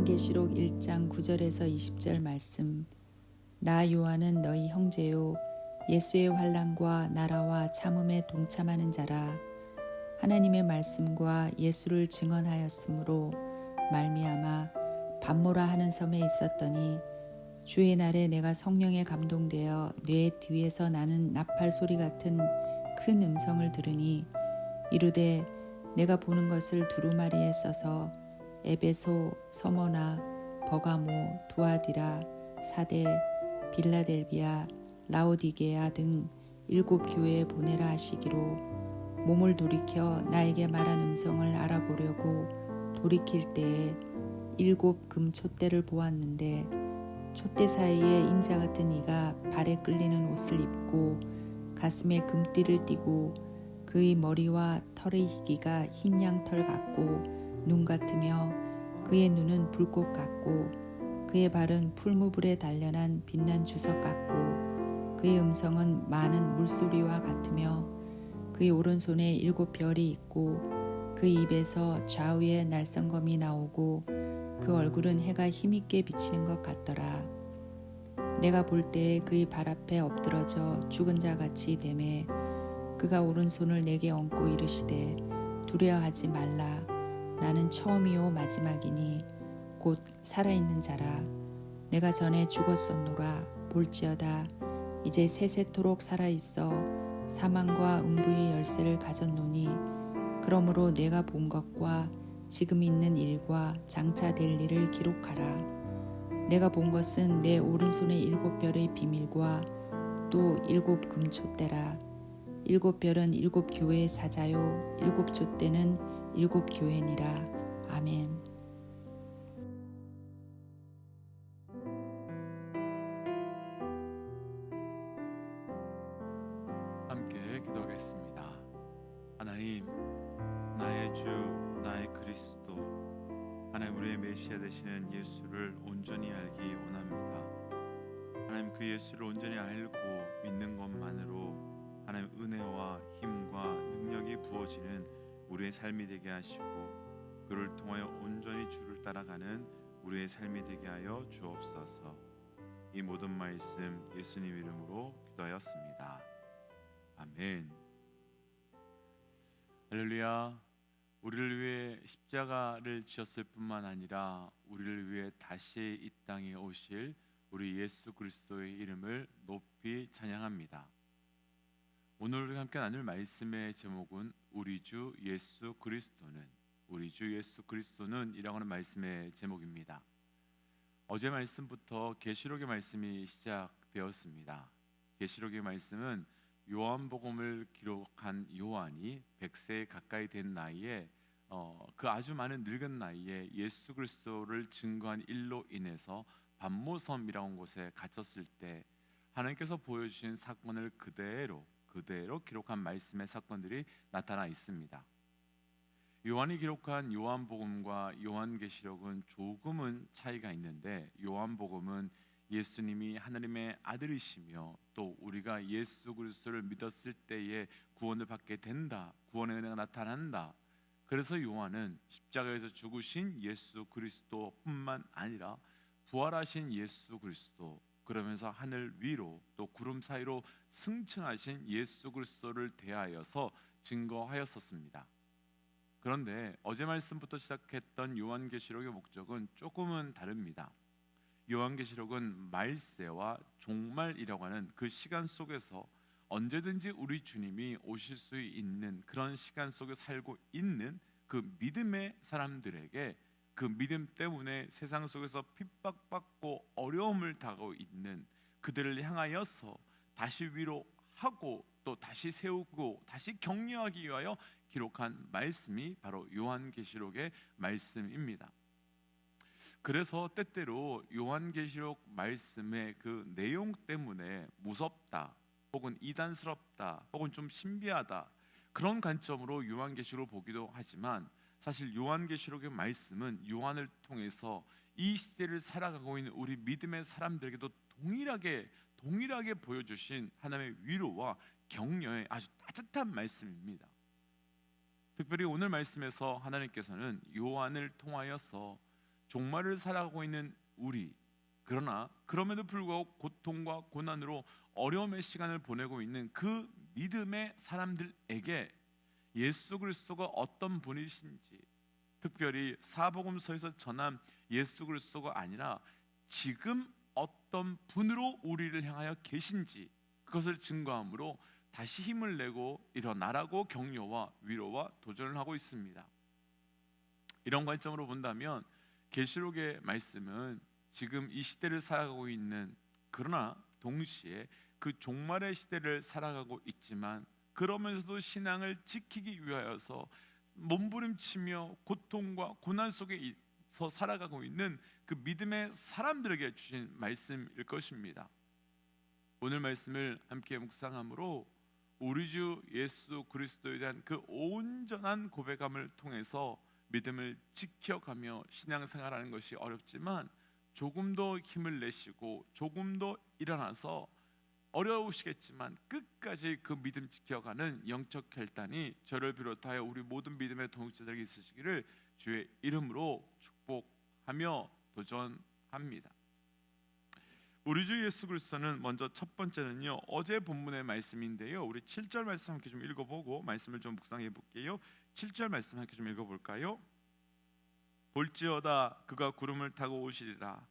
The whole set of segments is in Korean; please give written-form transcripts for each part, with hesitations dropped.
요한계시록 1장 9절에서 20절 말씀. 나 요한은 너희 형제요 예수의 환난과 나라와 참음에 동참하는 자라. 하나님의 말씀과 예수를 증언하였으므로 말미암아 밤모라 하는 섬에 있었더니 주의 날에 내가 성령에 감동되어 뇌 뒤에서 나는 나팔 소리 같은 큰 음성을 들으니 이르되 내가 보는 것을 두루마리에 써서 에베소, 서머나, 버가모, 두아디라, 사데, 빌라델비아, 라오디게아 등 7 교회에 보내라 하시기로 몸을 돌이켜 나에게 말한 음성을 알아보려고 돌이킬 때에 7 금 촛대를 보았는데 촛대 사이에 인자 같은 이가 발에 끌리는 옷을 입고 가슴에 금띠를 띠고 그의 머리와 털의 희기가 흰 양털 같고 눈 같으며 그의 눈은 불꽃 같고 그의 발은 풀무불에 단련한 빛난 주석 같고 그의 음성은 많은 물소리와 같으며 그의 오른손에 7 별이 있고 그의 입에서 좌우에 날성검이 나오고 그 얼굴은 해가 힘있게 비치는 것 같더라. 내가 볼 때에 그의 발 앞에 엎드러져 죽은 자 같이 되매 그가 오른손을 내게 얹고 이르시되 두려워하지 말라. 나는 처음이요 마지막이니 곧 살아있는 자라. 내가 전에 죽었었노라. 볼지어다 이제 세세토록 살아있어 사망과 음부의 열쇠를 가졌노니 그러므로 내가 본 것과 지금 있는 일과 장차 될 일을 기록하라. 내가 본 것은 내 오른손의 7 별의 비밀과 또 7 금촛대라. 7 별은 7 교회의 사자요 7 촛대는 7 교회니라. 아멘. 함께 기도하겠습니다. 하나님, 나의 주, 나의 그리스도, 하나님 우리의 메시아 되시는 예수를 온전히 알기 원합니다. 하나님 그 예수를 온전히 알고 믿는 것만으로 하나님 은혜와 힘과 능력이 부어지는 우리의 삶이 되게 하시고 그를 통하여 온전히 주를 따라가는 우리의 삶이 되게 하여 주옵소서. 이 모든 말씀 예수님 이름으로 기도하였습니다. 아멘. 할렐루야. 우리를 위해 십자가를 지셨을 뿐만 아니라 우리를 위해 다시 이 땅에 오실 우리 예수 그리스도의 이름을 높이 찬양합니다. 오늘 우리가 함께 나눌 말씀의 제목은 우리 주 예수 그리스도는, 우리 주 예수 그리스도는 이라고 하는 말씀의 제목입니다. 어제 말씀부터 계시록의 말씀이 시작되었습니다. 계시록의 말씀은 요한복음을 기록한 요한이 100세 가까이 된 나이에 그 아주 많은 늙은 나이에 예수 그리스도를 증거한 일로 인해서 밤모섬이라고 하는 곳에 갇혔을 때 하나님께서 보여주신 사건을 그대로 기록한 말씀의 사건들이 나타나 있습니다. 요한이 기록한 요한복음과 요한계시록은 조금은 차이가 있는데 요한복음은 예수님이 하나님의 아들이시며 또 우리가 예수 그리스도를 믿었을 때에 구원을 받게 된다, 구원의 은혜가 나타난다. 그래서 요한은 십자가에서 죽으신 예수 그리스도뿐만 아니라 부활하신 예수 그리스도, 그러면서 하늘 위로 또 구름 사이로 승천하신 예수 그리스도를 대하여서 증거하였었습니다. 그런데 어제 말씀부터 시작했던 요한계시록의 목적은 조금은 다릅니다. 요한계시록은 말세와 종말이라고 하는 그 시간 속에서 언제든지 우리 주님이 오실 수 있는 그런 시간 속에 살고 있는 그 믿음의 사람들에게 그 믿음 때문에 세상 속에서 핍박받고 어려움을 당하고 있는 그들을 향하여서 다시 위로하고 또 다시 세우고 다시 격려하기 위하여 기록한 말씀이 바로 요한계시록의 말씀입니다. 그래서 때때로 요한계시록 말씀의 그 내용 때문에 무섭다 혹은 이단스럽다 혹은 좀 신비하다 그런 관점으로 요한계시록을 보기도 하지만 사실 요한계시록의 말씀은 요한을 통해서 이 시대를 살아가고 있는 우리 믿음의 사람들에게도 동일하게 보여주신 하나님의 위로와 격려의 아주 따뜻한 말씀입니다. 특별히 오늘 말씀에서 하나님께서는 요한을 통하여서 종말을 살아가고 있는 우리, 그러나 그럼에도 불구하고 고통과 고난으로 어려움의 시간을 보내고 있는 그 믿음의 사람들에게 예수 그리스도가 어떤 분이신지, 특별히 사복음서에서 전한 예수 그리스도가 아니라 지금 어떤 분으로 우리를 향하여 계신지, 그것을 증거함으로 다시 힘을 내고 일어나라고 격려와 위로와 도전을 하고 있습니다. 이런 관점으로 본다면 계시록의 말씀은 지금 이 시대를 살아가고 있는, 그러나 동시에 그 종말의 시대를 살아가고 있지만 그러면서도 신앙을 지키기 위하여서 몸부림치며 고통과 고난 속에서 살아가고 있는 그 믿음의 사람들에게 주신 말씀일 것입니다. 오늘 말씀을 함께 묵상함으로 우리 주 예수 그리스도에 대한 그 온전한 고백함을 통해서 믿음을 지켜가며 신앙생활하는 것이 어렵지만 조금 더 힘을 내시고 조금 더 일어나서 어려우시겠지만 끝까지 그 믿음 지켜가는 영적 결단이 저를 비롯하여 우리 모든 믿음의 동역자들에게 있으시기를 주의 이름으로 축복하며 도전합니다. 우리 주 예수 그리스도는 먼저 첫 번째는요, 어제 본문의 말씀인데요, 우리 7절 말씀 함께 좀 읽어보고 말씀을 좀 묵상해 볼게요. 7절 말씀 함께 좀 읽어볼까요? 볼지어다 그가 구름을 타고 오시리라.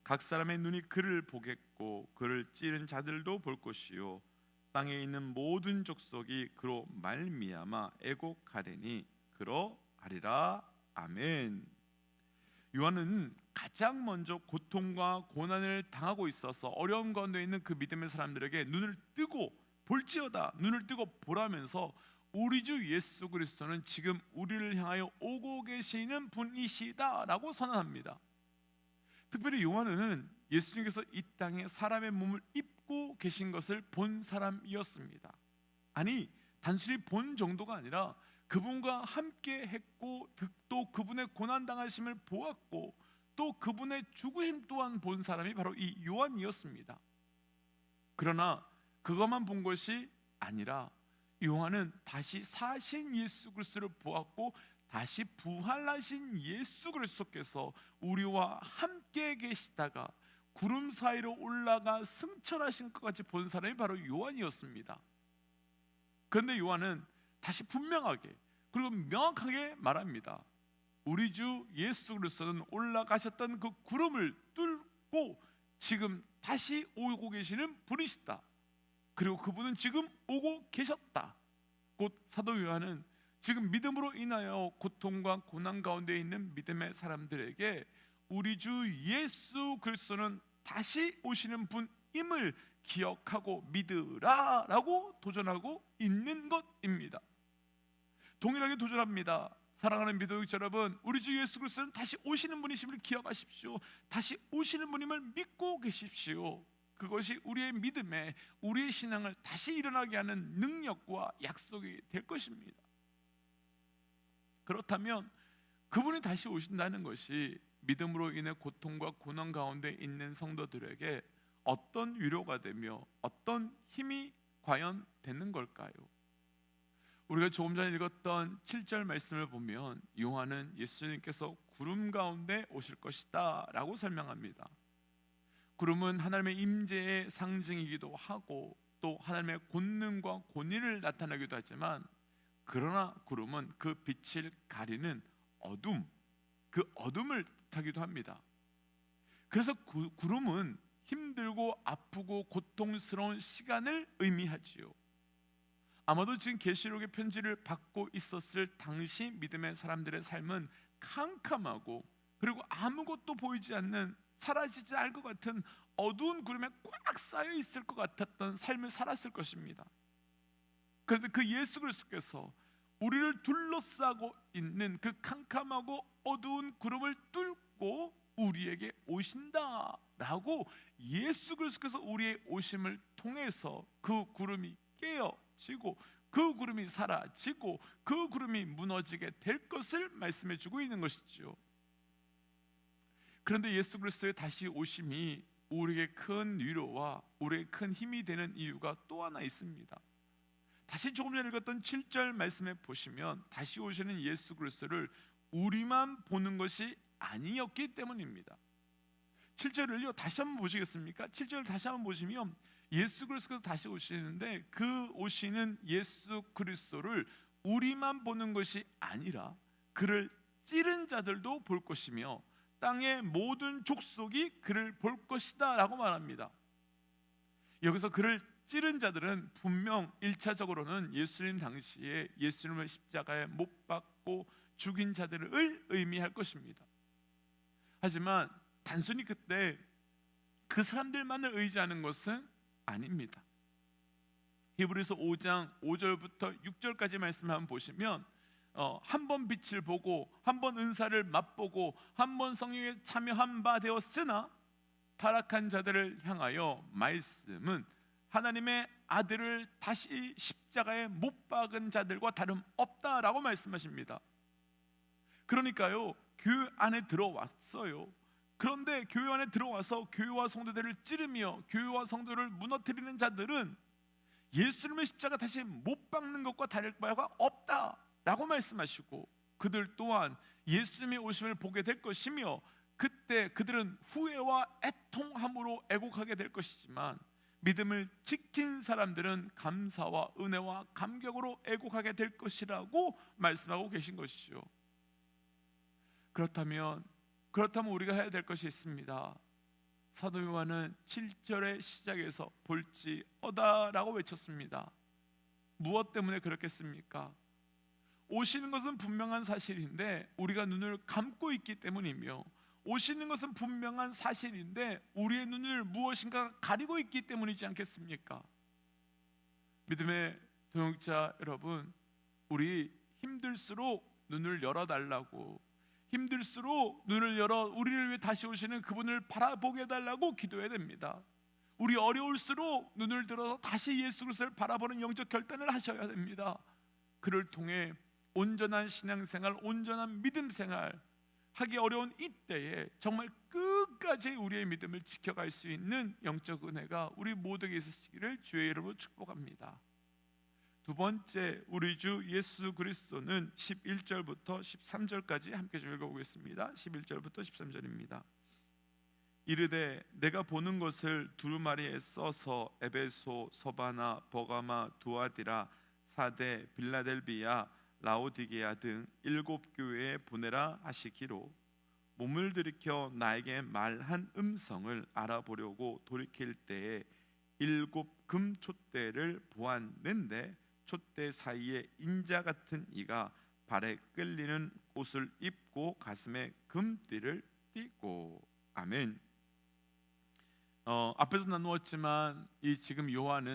각 사람의 눈이 그를 보겠고 그를 찌른 자들도 볼 것이요 땅에 있는 모든 족속이 그로 말미암아 애곡하리니 그러하리라. 아멘. 요한은 가장 먼저 고통과 고난을 당하고 있어서 어려움 가운데 있는 그 믿음의 사람들에게 눈을 뜨고 볼지어다, 눈을 뜨고 보라면서 우리 주 예수 그리스도는 지금 우리를 향하여 오고 계시는 분이시다라고 선언합니다. 특별히 요한은 예수님께서 이 땅에 사람의 몸을 입고 계신 것을 본 사람이었습니다. 아니, 단순히 본 정도가 아니라 그분과 함께 했고 또 그분의 고난당하심을 보았고 또 그분의 죽으심 또한 본 사람이 바로 이 요한이었습니다. 그러나 그것만 본 것이 아니라 요한은 다시 사신 예수 그리스도를 보았고 다시 부활하신 예수 그리스도께서 우리와 함께 계시다가 구름 사이로 올라가 승천하신 것까지 본 사람이 바로 요한이었습니다. 그런데 요한은 다시 분명하게 그리고 명확하게 말합니다. 우리 주 예수 그리스도는 올라가셨던 그 구름을 뚫고 지금 다시 오고 계시는 분이시다. 그리고 그분은 지금 오고 계셨다. 곧 사도 요한은 지금 믿음으로 인하여 고통과 고난 가운데 있는 믿음의 사람들에게 우리 주 예수 그리스도는 다시 오시는 분임을 기억하고 믿으라라고 도전하고 있는 것입니다. 동일하게 도전합니다. 사랑하는 믿음의 여러분, 우리 주 예수 그리스도는 다시 오시는 분이심을 기억하십시오. 다시 오시는 분임을 믿고 계십시오. 그것이 우리의 믿음에 우리의 신앙을 다시 일어나게 하는 능력과 약속이 될 것입니다. 그렇다면 그분이 다시 오신다는 것이 믿음으로 인해 고통과 고난 가운데 있는 성도들에게 어떤 위로가 되며 어떤 힘이 과연 되는 걸까요? 우리가 조금 전에 읽었던 7절 말씀을 보면 요한은 예수님께서 구름 가운데 오실 것이다 라고 설명합니다. 구름은 하나님의 임재의 상징이기도 하고 또 하나님의 권능과 권위를 나타내기도 하지만, 그러나 구름은 그 빛을 가리는 어둠, 그 어둠을 뜻하기도 합니다. 그래서 구름은 힘들고 아프고 고통스러운 시간을 의미하지요. 아마도 지금 계시록의 편지를 받고 있었을 당시 믿음의 사람들의 삶은 캄캄하고 그리고 아무것도 보이지 않는, 사라지지 않을 것 같은 어두운 구름에 꽉 쌓여 있을 것 같았던 삶을 살았을 것입니다. 그런데 그 예수 그리스도께서 우리를 둘러싸고 있는 그 캄캄하고 어두운 구름을 뚫고 우리에게 오신다라고 예수 그리스도께서 우리의 오심을 통해서 그 구름이 깨어지고 그 구름이 사라지고 그 구름이 무너지게 될 것을 말씀해 주고 있는 것이죠. 그런데 예수 그리스도의 다시 오심이 우리에게 큰 위로와 우리에게 큰 힘이 되는 이유가 또 하나 있습니다. 다시 조금 전에 읽었던 7절 말씀에 보시면 다시 오시는 예수 그리스도를 우리만 보는 것이 아니었기 때문입니다. 7절을요 다시 한번 보시겠습니까? 7절 다시 한번 보시면 예수 그리스도께서 다시 오시는데 그 오시는 예수 그리스도를 우리만 보는 것이 아니라 그를 찌른 자들도 볼 것이며 땅의 모든 족속이 그를 볼 것이다 라고 말합니다. 여기서 그를 찌른 자들은 분명 1차적으로는 예수님 당시에 예수님을 십자가에 못 박고 죽인 자들을 의미할 것입니다. 하지만 단순히 그때 그 사람들만을 의지하는 것은 아닙니다. 히브리서 5장 5절부터 6절까지 말씀 한번 보시면 한 번 빛을 보고 한 번 은사를 맛보고 한 번 성령에 참여한 바 되었으나 타락한 자들을 향하여 말씀은 하나님의 아들을 다시 십자가에 못 박은 자들과 다름없다라고 말씀하십니다. 그러니까요 교회 안에 들어왔어요. 그런데 교회 안에 들어와서 교회와 성도들을 찌르며 교회와 성도를 무너뜨리는 자들은 예수님의 십자가 다시 못 박는 것과 다를 바가 없다라고 말씀하시고 그들 또한 예수님의 오심을 보게 될 것이며 그때 그들은 후회와 애통함으로 애곡하게 될 것이지만 믿음을 지킨 사람들은 감사와 은혜와 감격으로 애곡하게 될 것이라고 말씀하고 계신 것이죠. 그렇다면 우리가 해야 될 것이 있습니다. 사도 요한은 7절의 시작에서 볼지어다라고 외쳤습니다. 무엇 때문에 그렇겠습니까? 오시는 것은 분명한 사실인데 우리가 눈을 감고 있기 때문이며 오시는 것은 분명한 사실인데 우리의 눈을 무엇인가 가리고 있기 때문이지 않겠습니까? 믿음의 동역자 여러분, 우리 힘들수록 눈을 열어달라고, 힘들수록 눈을 열어 우리를 위해 다시 오시는 그분을 바라보게 해달라고 기도해야 됩니다. 우리 어려울수록 눈을 들어서 다시 예수 그리스도를 바라보는 영적 결단을 하셔야 됩니다. 그를 통해 온전한 신앙생활, 온전한 믿음생활 하기 어려운 이때에 정말 끝까지 우리의 믿음을 지켜갈 수 있는 영적 은혜가 우리 모두에게 있으시기를 주의 이름으로 축복합니다. 두 번째, 우리 주 예수 그리스도는 11절부터 13절까지 함께 좀 읽어보겠습니다. 11절부터 13절입니다. 이르되 내가 보는 것을 두루마리에 써서 에베소, 서바나, 버가마, 두아디라, 사대, 빌라델비아, 라오디게아 등 7 교회에 보내라 하시기로 몸을 들이켜 나에게 말한 음성을 알아보려고 돌이킬 때에 7 금촛대를 보았는데 촛대 사이에 인자 같은 이가 발에 끌리는 옷을 입고 가슴에 금띠를 띠고. 아멘. 앞에서 나누었지만 이 지금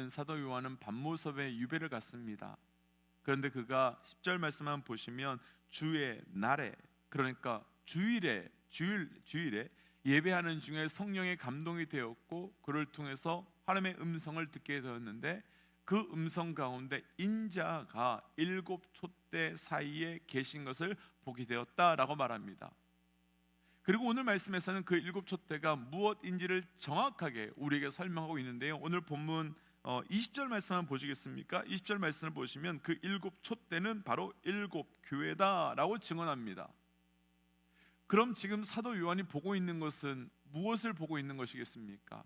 사도 요한은 반모섭의 유배를 갔습니다. 그런데 그가 10절 말씀만 보시면 주의 날에, 그러니까 주일에 예배하는 중에 성령의 감동이 되었고 그를 통해서 하나님의 음성을 듣게 되었는데 그 음성 가운데 인자가 7 촛대 사이에 계신 것을 보게 되었다라고 말합니다. 그리고 오늘 말씀에서는 그 7 촛대가 무엇인지를 정확하게 우리에게 설명하고 있는데요. 오늘 본문 20절 말씀을 보시겠습니까? 20절 말씀을 보시면 그 7 촛대는 바로 7 교회다라고 증언합니다. 그럼 지금 사도 요한이 보고 있는 것은 무엇을 보고 있는 것이겠습니까?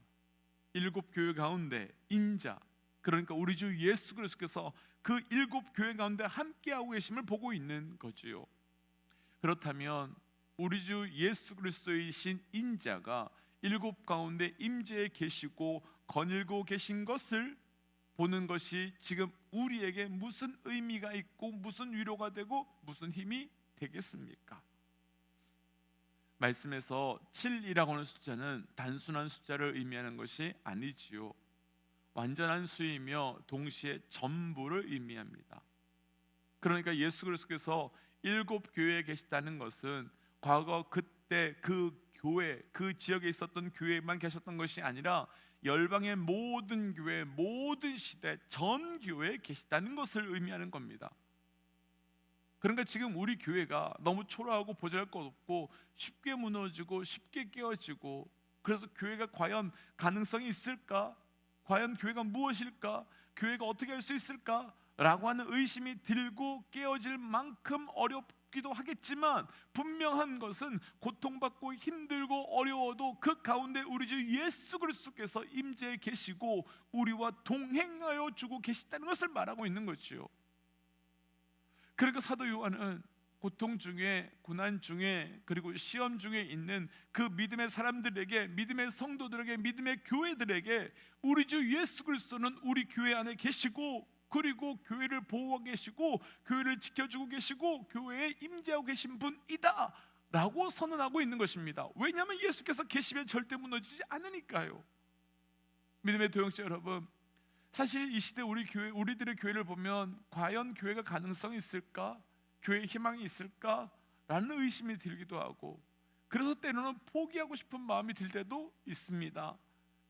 7 교회 가운데 인자, 그러니까 우리 주 예수 그리스도께서 그 7 교회 가운데 함께하고 계심을 보고 있는 거지요. 그렇다면 우리 주 예수 그리스도이신 인자가 7 가운데 임재해 계시고 거닐고 계신 것을 보는 것이 지금 우리에게 무슨 의미가 있고 무슨 위로가 되고 무슨 힘이 되겠습니까? 말씀에서 7이라고 하는 숫자는 단순한 숫자를 의미하는 것이 아니지요. 완전한 수이며 동시에 전부를 의미합니다. 그러니까 예수 그리스도께서 7 교회에 계시다는 것은 과거 그때 그 교회, 그 지역에 있었던 교회만 계셨던 것이 아니라 열방의 모든 교회, 모든 시대, 전 교회에 계시다는 것을 의미하는 겁니다. 그러니까 지금 우리 교회가 너무 초라하고 보잘것없고 쉽게 무너지고 쉽게 깨어지고, 그래서 교회가 과연 가능성이 있을까? 과연 교회가 무엇일까? 교회가 어떻게 할 수 있을까? 라고 하는 의심이 들고 깨어질 만큼 어렵고 기도 하겠지만 분명한 것은 고통받고 힘들고 어려워도 그 가운데 우리 주 예수 그리스도께서 임재해 계시고 우리와 동행하여 주고 계시다는 것을 말하고 있는 거지요. 그러니까 사도 요한은 고통 중에, 고난 중에, 그리고 시험 중에 있는 그 믿음의 사람들에게, 믿음의 성도들에게, 믿음의 교회들에게 우리 주 예수 그리스도는 우리 교회 안에 계시고, 그리고 교회를 보호하고 계시고 교회를 지켜주고 계시고 교회에 임재하고 계신 분이다 라고 선언하고 있는 것입니다. 왜냐하면 예수께서 계시면 절대 무너지지 않으니까요. 믿음의 도형제 여러분, 사실 이 시대 우리들의 교회를 보면 과연 교회가 가능성이 있을까? 교회에 희망이 있을까? 라는 의심이 들기도 하고, 그래서 때로는 포기하고 싶은 마음이 들 때도 있습니다.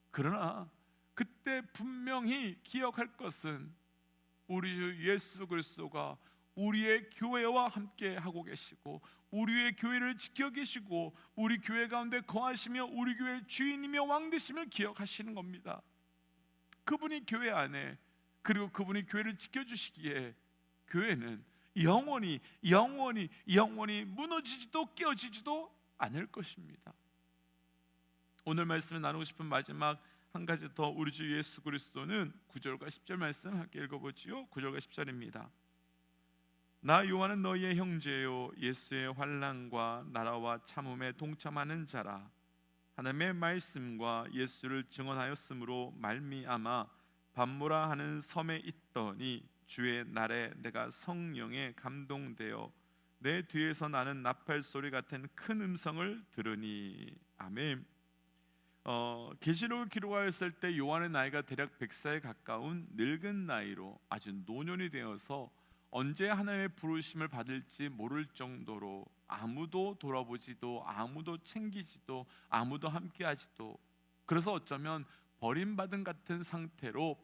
그러나 그때 분명히 기억할 것은 우리 주 예수 그리스도가 우리의 교회와 함께 하고 계시고 우리의 교회를 지켜 계시고 우리 교회 가운데 거하시며 우리 교회의 주인이며 왕 되심을 기억하시는 겁니다. 그분이 교회 안에, 그리고 그분이 교회를 지켜주시기에 교회는 영원히 무너지지도 깨어지지도 않을 것입니다. 오늘 말씀을 나누고 싶은 마지막 한 가지 더, 우리 주 예수 그리스도는 9절과 10절 말씀 함께 읽어보지요. 9절과 10절입니다. 나 요한은 너희의 형제요 예수의 환난과 나라와 참음에 동참하는 자라. 하나님의 말씀과 예수를 증언하였으므로 말미암아 밤모라 하는 섬에 있더니 주의 날에 내가 성령에 감동되어 내 뒤에서 나는 나팔 소리 같은 큰 음성을 들으니. 아멘. 계시록을 기록하였을 때 요한의 나이가 대략 100세에 가까운 늙은 나이로 아주 노년이 되어서 언제 하나님의 부르심을 받을지 모를 정도로 아무도 돌아보지도 아무도 챙기지도 아무도 함께하지도, 그래서 어쩌면 버림받은 같은 상태로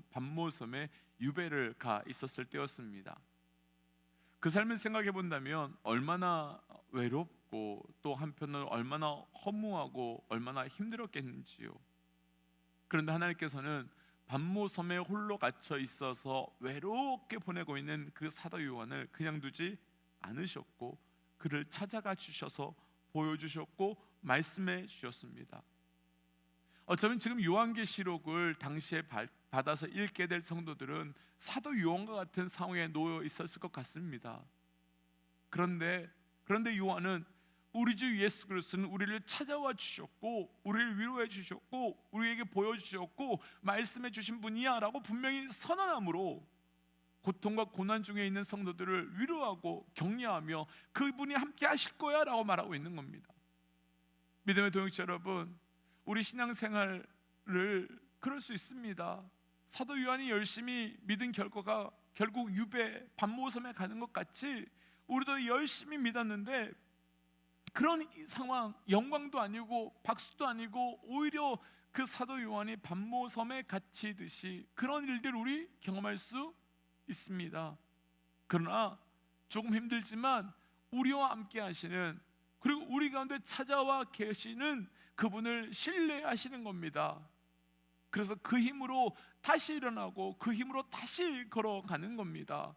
밤모섬에 유배를 가 있었을 때였습니다. 그 삶을 생각해 본다면 얼마나 외롭고 또 한편으로 얼마나 허무하고 얼마나 힘들었겠는지요. 그런데 하나님께서는 밤모섬에 홀로 갇혀 있어서 외롭게 보내고 있는 그 사도 요한을 그냥 두지 않으셨고 그를 찾아가 주셔서 보여주셨고 말씀해 주셨습니다. 어쩌면 지금 요한계시록을 당시에 받아서 읽게 될 성도들은 사도 요한과 같은 상황에 놓여 있었을 것 같습니다. 그런데 요한은 우리 주 예수 그리스도는 우리를 찾아와 주셨고 우리를 위로해 주셨고 우리에게 보여주셨고 말씀해 주신 분이야 라고 분명히 선언함으로 고통과 고난 중에 있는 성도들을 위로하고 격려하며 그분이 함께 하실 거야 라고 말하고 있는 겁니다. 믿음의 동역자 여러분, 우리 신앙생활을 그럴 수 있습니다. 사도 요한이 열심히 믿은 결과가 결국 유배, 밤모섬에 가는 것 같이 우리도 열심히 믿었는데 그런 상황, 영광도 아니고 박수도 아니고 오히려 그 사도 요한이 밤모섬에 갇히듯이 그런 일들 우리 경험할 수 있습니다. 그러나 조금 힘들지만 우리와 함께 하시는, 그리고 우리 가운데 찾아와 계시는 그분을 신뢰하시는 겁니다. 그래서 그 힘으로 다시 일어나고 그 힘으로 다시 걸어가는 겁니다.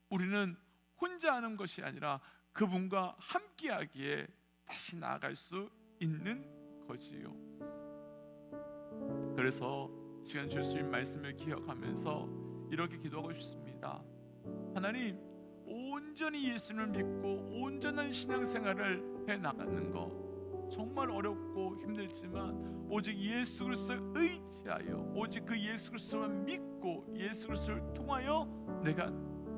우리는 혼자 하는 것이 아니라 그분과 함께하기에 다시 나아갈 수 있는 거지요. 그래서 시간 줄 수 있는 말씀을 기억하면서 이렇게 기도하고 싶습니다. 하나님, 온전히 예수님을 믿고 온전한 신앙생활을 해나가는 거 정말 어렵고 힘들지만 오직 예수 그리스도를 의지하여 오직 그 예수 그리스도만 믿고 예수 그리스도를 통하여 내가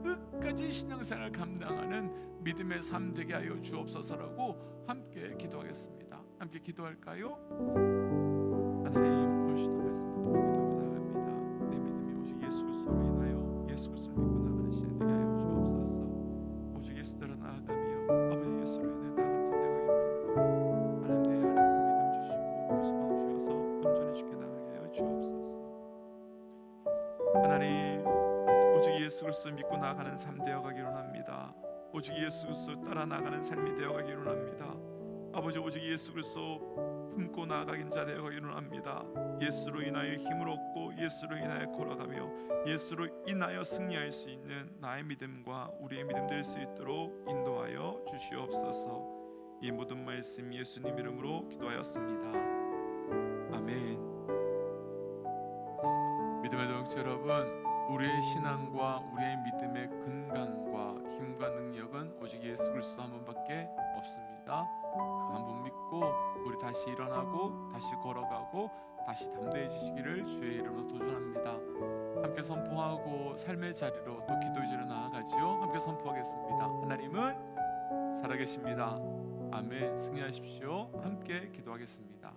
끝까지 신앙생활을 감당하는 믿음의 삶 되게 하여 주옵소서라고 함께 기도하겠습니다. 함께 기도할까요? 하나님, 오늘도 말씀 듣고 나갑니다. 내 믿음이 오직 예수 그리스도로 인하여 예수 그리스도를 믿고 나가는 시간 되게 하여 주옵소서. 오직 예수대로 나아가며 아버지 예수로 인해 나아가는 자 되게 하여 하나님 내 안에 그 믿음 주시고 그 소망 주셔서 온전히 주께 나가게 하여 주옵소서. 하나님, 오직 예수 그리스도 믿고 나아가는 삶 되어가기를 원합니다. 오직 예수 그리스도 따라 나가는 삶이 되어가기를 원합니다. 아버지 오직 예수 그리스도 품고 나아가긴 자되어 일어납니다. 예수로 인하여 힘을 얻고 예수로 인하여 걸어가며 예수로 인하여 승리할 수 있는 나의 믿음과 우리의 믿음 될 수 있도록 인도하여 주시옵소서. 이 모든 말씀 예수님 이름으로 기도하였습니다. 아멘. 믿음의 동역자 여러분, 우리의 신앙과 우리의 믿음의 근간과 힘과 능력은 오직 예수 그리스도 한 분밖에 없습니다. 그 한 분 믿고 우리 다시 일어나고 다시 걸어가고 다시 담대해지시기를 주의 이름으로 도전합니다. 함께 선포하고 삶의 자리로 또 기도의 자리로 나아가지요. 함께 선포하겠습니다. 하나님은 살아계십니다. 아멘. 승리하십시오. 함께 기도하겠습니다.